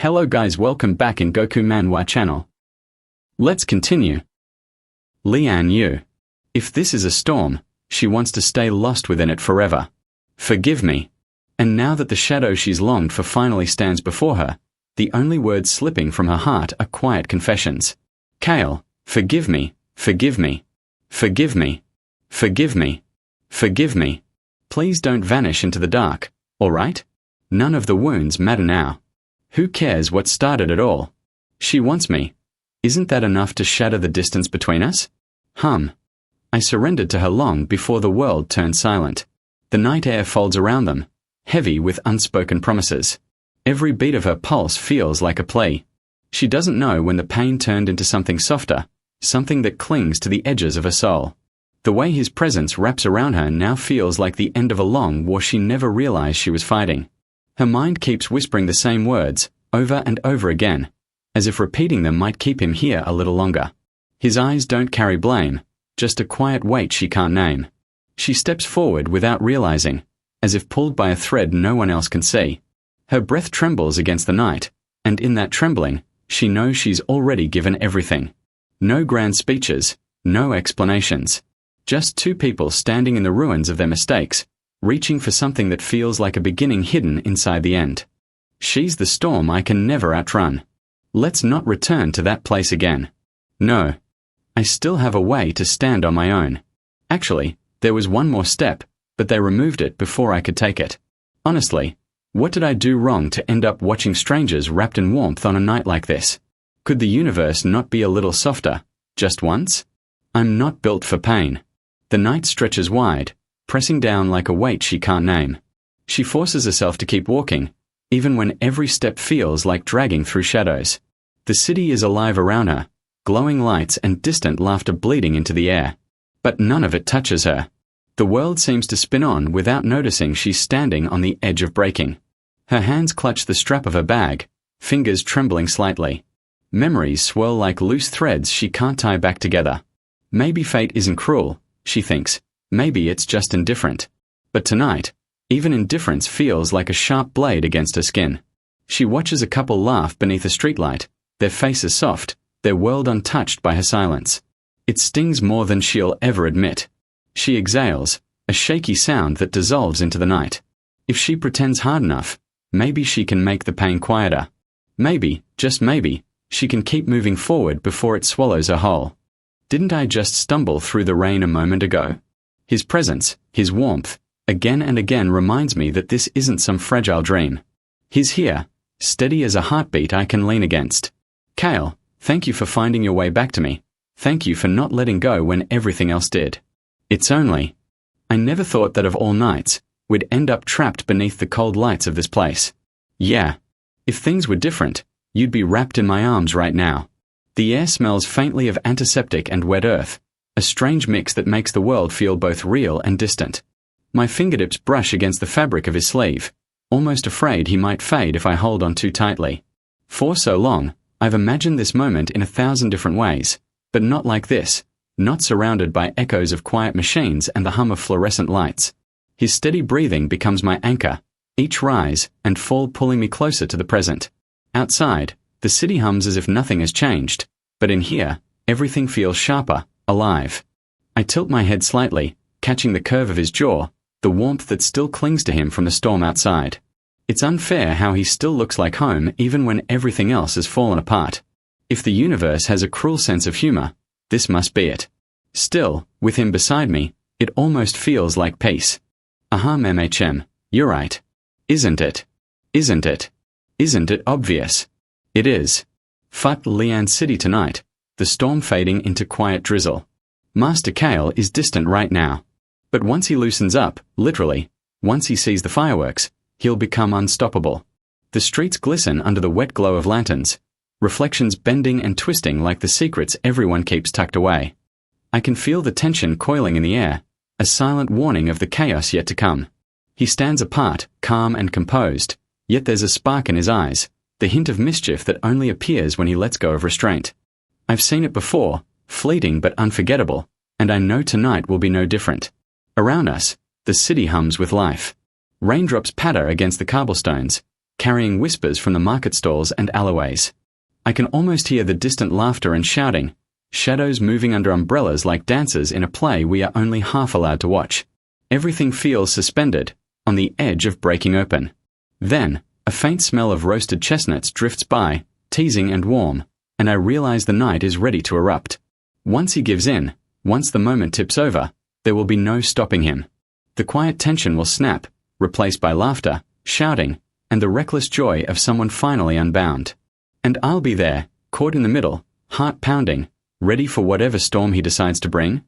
Hello guys, welcome back in Goku Manhwa channel. Let's continue. Lian Yu. If this is a storm, she wants to stay lost within it forever. Forgive me. And now that the shadow she's longed for finally stands before her, the only words slipping from her heart are quiet confessions. Kale, forgive me, forgive me, forgive me, forgive me, forgive me. Please don't vanish into the dark, alright? None of the wounds matter now. Who cares what started it all? She wants me. Isn't that enough to shatter the distance between us? I surrendered to her long before the world turned silent. The night air folds around them, heavy with unspoken promises. Every beat of her pulse feels like a plea. She doesn't know when the pain turned into something softer, something that clings to the edges of her soul. The way his presence wraps around her now feels like the end of a long war she never realized she was fighting. Her mind keeps whispering the same words, over and over again, as if repeating them might keep him here a little longer. His eyes don't carry blame, just a quiet weight she can't name. She steps forward without realizing, as if pulled by a thread no one else can see. Her breath trembles against the night, and in that trembling, she knows she's already given everything. No grand speeches, no explanations. Just two people standing in the ruins of their mistakes, reaching for something that feels like a beginning hidden inside the end. She's the storm I can never outrun. Let's not return to that place again. No. I still have a way to stand on my own. Actually, there was one more step, but they removed it before I could take it. Honestly, what did I do wrong to end up watching strangers wrapped in warmth on a night like this? Could the universe not be a little softer, just once? I'm not built for pain. The night stretches wide, pressing down like a weight she can't name. She forces herself to keep walking, even when every step feels like dragging through shadows. The city is alive around her, glowing lights and distant laughter bleeding into the air. But none of it touches her. The world seems to spin on without noticing she's standing on the edge of breaking. Her hands clutch the strap of her bag, fingers trembling slightly. Memories swirl like loose threads she can't tie back together. Maybe fate isn't cruel, she thinks. Maybe it's just indifferent. But tonight, even indifference feels like a sharp blade against her skin. She watches a couple laugh beneath a streetlight, their faces soft, their world untouched by her silence. It stings more than she'll ever admit. She exhales, a shaky sound that dissolves into the night. If she pretends hard enough, maybe she can make the pain quieter. Maybe, just maybe, she can keep moving forward before it swallows her whole. Didn't I just stumble through the rain a moment ago? His presence, his warmth, again and again reminds me that this isn't some fragile dream. He's here, steady as a heartbeat I can lean against. Kale, thank you for finding your way back to me. Thank you for not letting go when everything else did. It's only. I never thought that of all nights, we'd end up trapped beneath the cold lights of this place. Yeah. If things were different, you'd be wrapped in my arms right now. The air smells faintly of antiseptic and wet earth, a strange mix that makes the world feel both real and distant. My fingertips brush against the fabric of his sleeve, almost afraid he might fade if I hold on too tightly. For so long, I've imagined this moment in 1,000 different ways, but not like this, not surrounded by echoes of quiet machines and the hum of fluorescent lights. His steady breathing becomes my anchor, each rise and fall pulling me closer to the present. Outside, the city hums as if nothing has changed, but in here, everything feels sharper, alive. I tilt my head slightly, catching the curve of his jaw, the warmth that still clings to him from the storm outside. It's unfair how he still looks like home even when everything else has fallen apart. If the universe has a cruel sense of humor, this must be it. Still, with him beside me, it almost feels like peace. MHM, you're right. Isn't it? Isn't it? Isn't it obvious? It is. Fat Lian City tonight, the storm fading into quiet drizzle. Master Kale is distant right now. But once he loosens up, literally, once he sees the fireworks, he'll become unstoppable. The streets glisten under the wet glow of lanterns, reflections bending and twisting like the secrets everyone keeps tucked away. I can feel the tension coiling in the air, a silent warning of the chaos yet to come. He stands apart, calm and composed, yet there's a spark in his eyes, the hint of mischief that only appears when he lets go of restraint. I've seen it before, fleeting but unforgettable, and I know tonight will be no different. Around us, the city hums with life. Raindrops patter against the cobblestones, carrying whispers from the market stalls and alleyways. I can almost hear the distant laughter and shouting, shadows moving under umbrellas like dancers in a play we are only half allowed to watch. Everything feels suspended, on the edge of breaking open. Then, a faint smell of roasted chestnuts drifts by, teasing and warm, and I realize the night is ready to erupt. Once he gives in, once the moment tips over, there will be no stopping him. The quiet tension will snap, replaced by laughter, shouting, and the reckless joy of someone finally unbound. And I'll be there, caught in the middle, heart pounding, ready for whatever storm he decides to bring.